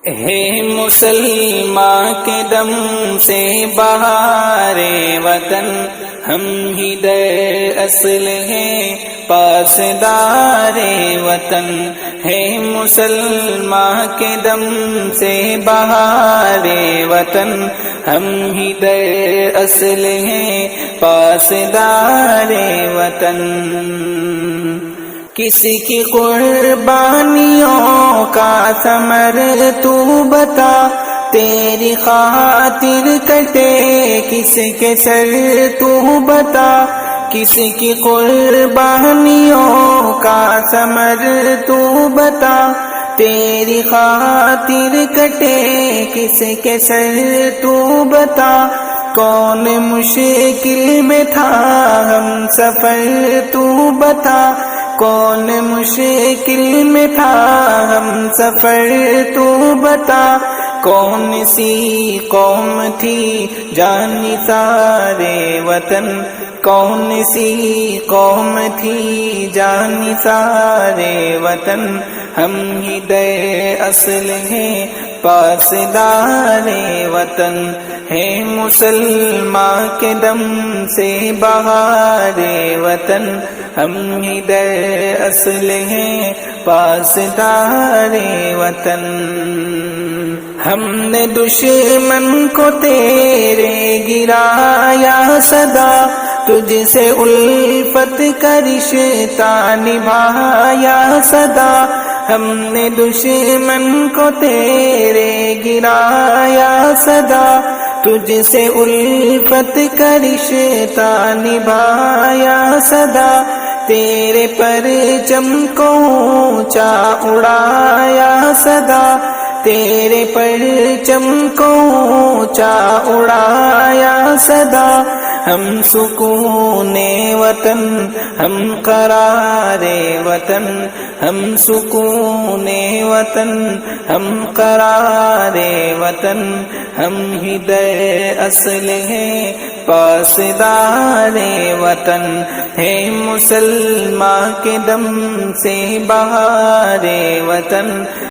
ہے مسلمان کے دم سے بہار وطن، ہم ہی در اصل ہیں پاسدار وطن۔ ہے مسلمان کے دم سے بہار وطن، ہم ہی در اصل ہیں پاسدار وطن۔ کسی کی قربانیوں کا ثمر تو بتا، تیری خاطر کٹے کس کے سر تو بتا۔ کسی کی قربانیوں کا ثمر تو بتا، تیری خاطر کٹے کس کے سر تو بتا۔ کون مشکل میں تھا ہم سفر تو بتا، کون مشکل میں تھا ہم سفر تو بتا۔ کون سی قوم تھی جان نثار وطن، کون سی قوم تھی جان نثار وطن، ہم ہی در اصل ہیں پاسدار وطن۔ ہے مسلمان کے دم سے بہار وطن، ہم ہی در اصل ہیں پاسدار وطن۔ ہم نے دشمن کو تیرے گرایا صدا، تجھ سے الفت کا رشتہ نبھایا صدا۔ ہم نے دشمن کو تیرے گرایا صدا، تجھ سے الفت کا رشتہ نبھایا صدا۔ تیرے پرچم کو اونچا اڑایا صدا، تیرے پرچم کو اونچا اڑایا صدا۔ ہم سکون وطن، ہم قرار وطن، ہم سکون وطن، ہم قرار وطن، ہم ہی در اصل ہیں پاسدار وطن۔ ہے مسلمان کے دم سے بہار وطن،